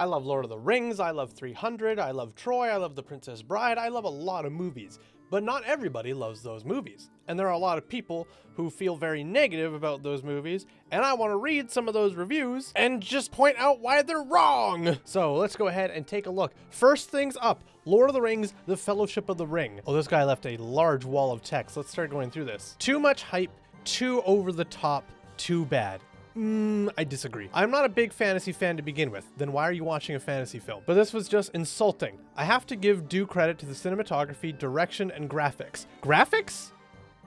I love Lord of the Rings, I love 300, I love Troy, I love The Princess Bride, I love a lot of movies. But not everybody loves those movies. And there are a lot of people who feel very negative about those movies, and I want to read some of those reviews and just point out why they're wrong. So let's go ahead and take a look. First things up, Lord of the Rings, The Fellowship of the Ring. Oh, this guy left a large wall of text. Let's start going through this. Too much hype, too over the top, too bad. I disagree. I'm not a big fantasy fan to begin with. Then why are you watching a fantasy film? But this was just insulting. I have to give due credit to the cinematography, direction, and graphics. Graphics?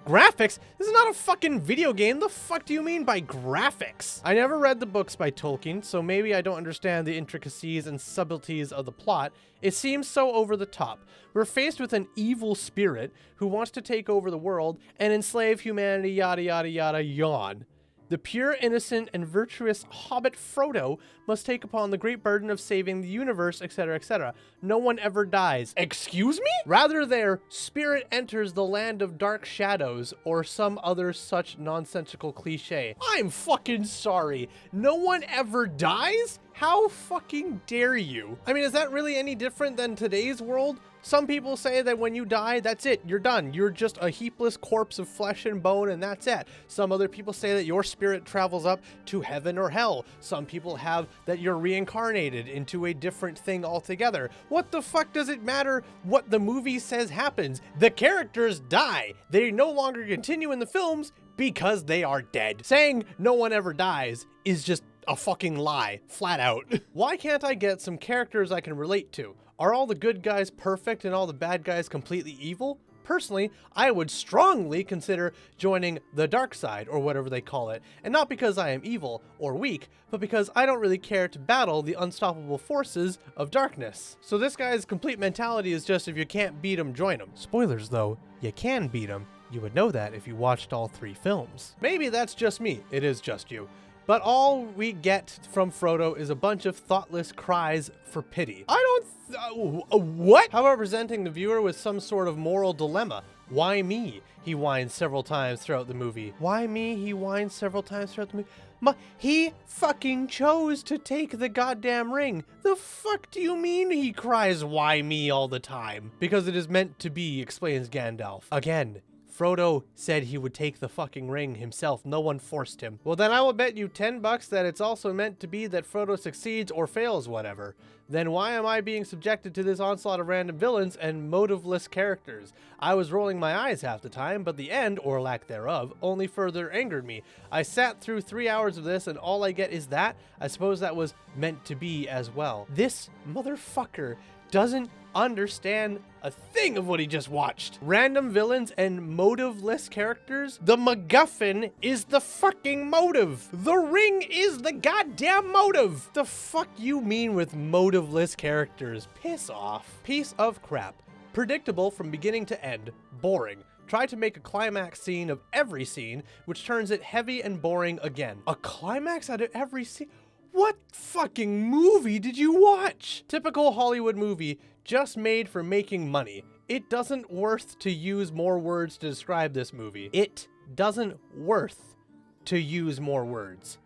Graphics? This is not a fucking video game. The fuck do you mean by graphics? I never read the books by Tolkien, so maybe I don't understand the intricacies and subtleties of the plot. It seems so over the top. We're faced with an evil spirit who wants to take over the world and enslave humanity, yada yada yada, yawn. The pure, innocent, and virtuous hobbit Frodo must take upon the great burden of saving the universe, etc., etc. No one ever dies. Excuse me? Rather, their spirit enters the land of dark shadows, or some other such nonsensical cliche. I'm fucking sorry. No one ever dies? How fucking dare you? I mean, is that really any different than today's world? Some people say that when you die, that's it, you're done. You're just a heapless corpse of flesh and bone, and that's it. Some other people say that your spirit travels up to heaven or hell. Some people have that you're reincarnated into a different thing altogether. What the fuck does it matter what the movie says happens? The characters die. They no longer continue in the films because they are dead. Saying no one ever dies is just a fucking lie, flat out. Why can't I get some characters I can relate to? Are all the good guys perfect and all the bad guys completely evil? Personally, I would strongly consider joining the dark side, or whatever they call it, and not because I am evil or weak, but because I don't really care to battle the unstoppable forces of darkness. So this guy's complete mentality is just, if you can't beat him, join him. Spoilers though, you can beat him. You would know that if you watched all 3 films. Maybe that's just me. It is just you. But all we get from Frodo is a bunch of thoughtless cries for pity. What? How about presenting the viewer with some sort of moral dilemma? Why me? He whines several times throughout the movie. Why me? He whines several times throughout the movie. He fucking chose to take the goddamn ring. The fuck do you mean he cries why me all the time? Because it is meant to be, explains Gandalf. Again, Frodo said he would take the fucking ring himself. No one forced him. Well, then I will bet you $10 that it's also meant to be that Frodo succeeds or fails, whatever. Then why am I being subjected to this onslaught of random villains and motiveless characters? I was rolling my eyes half the time, but the end, or lack thereof, only further angered me. I sat through 3 hours of this and all I get is that? I suppose that was meant to be as well. This motherfucker doesn't understand a thing of what he just watched. Random villains and motiveless characters. The MacGuffin is the fucking motive. The ring is the goddamn motive. The fuck you mean with motiveless characters? Piss off. Piece of crap. Predictable from beginning to end. Boring. Try to make a climax scene of every scene, which turns it heavy and boring again. A climax out of every scene? What fucking movie did you watch? Typical Hollywood movie, just made for making money. It doesn't worth to use more words to describe this movie. It doesn't worth to use more words.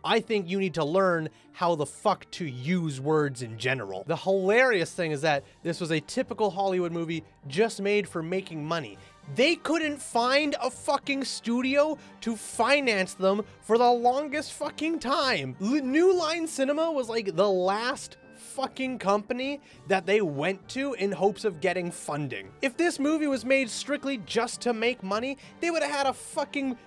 I think you need to learn how the fuck to use words in general. The hilarious thing is that this was a typical Hollywood movie just made for making money. They couldn't find a fucking studio to finance them for the longest fucking time. New Line Cinema was like the last fucking company that they went to in hopes of getting funding. If this movie was made strictly just to make money, they would have had a fucking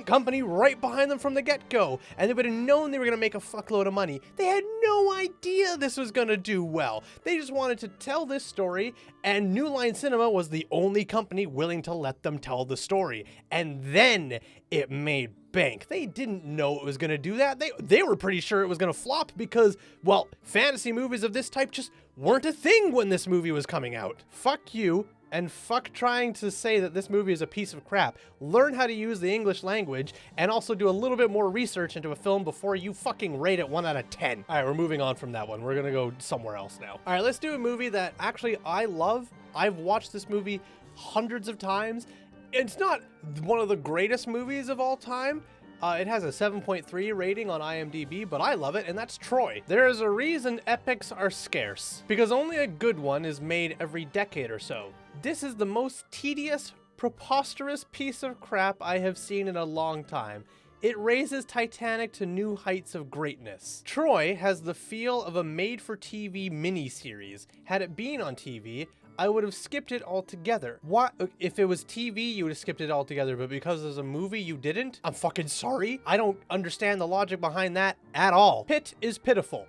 company right behind them from the get-go, and they would have known they were gonna make a fuckload of money. They had no idea this was gonna do well. They just wanted to tell this story, and New Line Cinema was the only company willing to let them tell the story. And then it made bank. They didn't know it was gonna do that. They were pretty sure it was gonna flop because, well, fantasy movies of this type just weren't a thing when this movie was coming out. Fuck you. And fuck trying to say that this movie is a piece of crap. Learn how to use the English language and also do a little bit more research into a film before you fucking rate it 1 out of 10. All right, we're moving on from that one. We're gonna go somewhere else now. All right, let's do a movie that actually I love. I've watched this movie hundreds of times. It's not one of the greatest movies of all time, It has a 7.3 rating on IMDb, but I love it, and that's Troy. There is a reason epics are scarce, because only a good one is made every decade or so. This is the most tedious, preposterous piece of crap I have seen in a long time. It raises Titanic to new heights of greatness. Troy has the feel of a made-for-TV miniseries. Had it been on TV, I would have skipped it altogether. What? If it was TV, you would have skipped it altogether, but because there's a movie, you didn't? I'm fucking sorry. I don't understand the logic behind that at all. Pit is pitiful.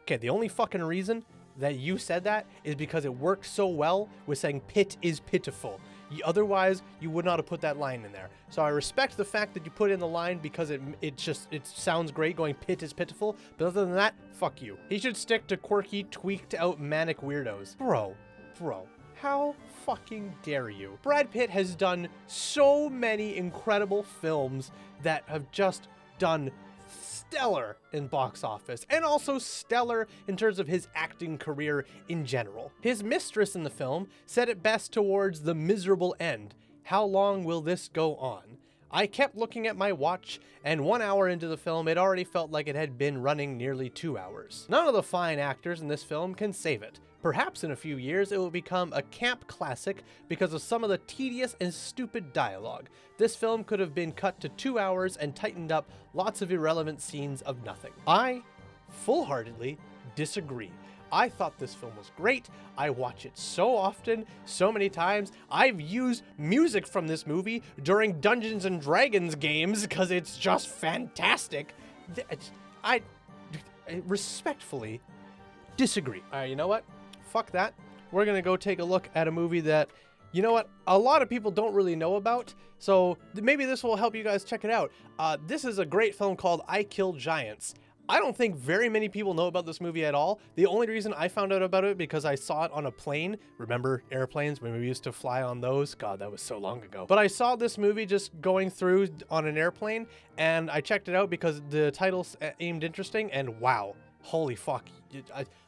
Okay, the only fucking reason that you said that is because it worked so well with saying Pit is pitiful. Otherwise, you would not have put that line in there. So I respect the fact that you put in the line because it sounds great going Pit is pitiful, but other than that, fuck you. He should stick to quirky, tweaked out manic weirdos. Bro, how fucking dare you? Brad Pitt has done so many incredible films that have just done stellar in box office, and also stellar in terms of his acting career in general. His mistress in the film said it best towards the miserable end. How long will this go on? I kept looking at my watch, and 1 hour into the film, it already felt like it had been running nearly 2 hours. None of the fine actors in this film can save it. Perhaps in a few years it will become a camp classic because of some of the tedious and stupid dialogue. This film could have been cut to 2 hours and tightened up lots of irrelevant scenes of nothing. I full-heartedly disagree. I thought this film was great. I watch it so often, so many times. I've used music from this movie during Dungeons and Dragons games because it's just fantastic. I respectfully disagree. All right, you know what? Fuck that. We're gonna go take a look at a movie that, you know what, a lot of people don't really know about, so maybe this will help you guys check it out. This is a great film called I Kill Giants. I don't think very many people know about this movie at all. The only reason I found out about it because I saw it on a plane. Remember airplanes when we used to fly on those? God, that was so long ago. But I saw this movie just going through on an airplane, and I checked it out because the title aimed interesting, and wow. Holy fuck,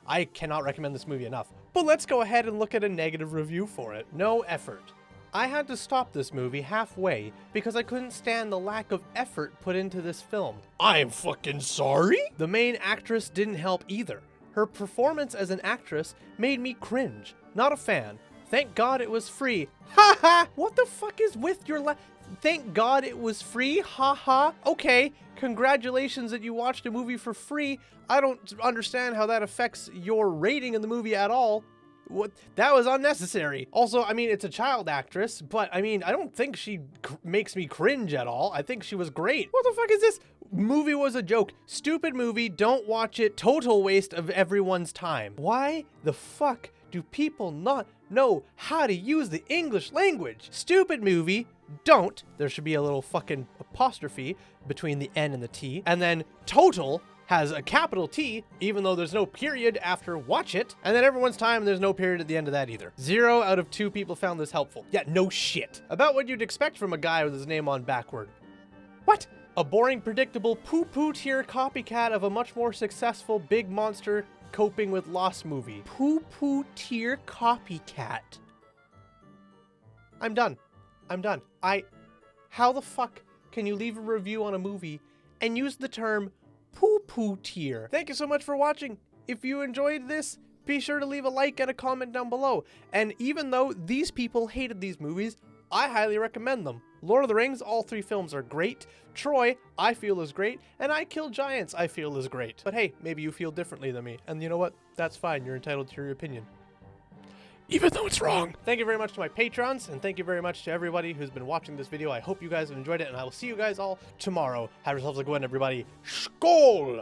I cannot recommend this movie enough. But let's go ahead and look at a negative review for it. No effort. I had to stop this movie halfway because I couldn't stand the lack of effort put into this film. I'm fucking sorry? The main actress didn't help either. Her performance as an actress made me cringe. Not a fan. Thank God it was free. Ha ha! What the fuck is with your Thank God it was free? Ha ha. Okay, congratulations that you watched a movie for free. I don't understand how that affects your rating in the movie at all. What? That was unnecessary. Also, I mean, it's a child actress, but I mean, I don't think she makes me cringe at all. I think she was great. What the fuck is this? Movie was a joke. Stupid movie. Don't watch it. Total waste of everyone's time. Why the fuck do people not know how to use the English language? Stupid movie. Don't. There should be a little fucking apostrophe between the N and the T. And then total has a capital T, even though there's no period after watch it. And then everyone's time, there's no period at the end of that either. 0 out of 2 people found this helpful. Yeah, no shit. About what you'd expect from a guy with his name on backward. What? A boring, predictable, poo-poo tier copycat of a much more successful big monster coping with loss movie. Poo-poo tier copycat. I'm done. I'm done. How the fuck can you leave a review on a movie and use the term poo-poo tier? Thank you so much for watching. If you enjoyed this, be sure to leave a like and a comment down below. And even though these people hated these movies, I highly recommend them. Lord of the Rings, all 3 films are great. Troy, I feel is great. And I Kill Giants, I feel is great. But hey, maybe you feel differently than me. And you know what? That's fine. You're entitled to your opinion, even though it's wrong. Thank you very much to my patrons, and thank you very much to everybody who's been watching this video. I hope you guys have enjoyed it, and I will see you guys all tomorrow. Have yourselves a good one, everybody. Skål!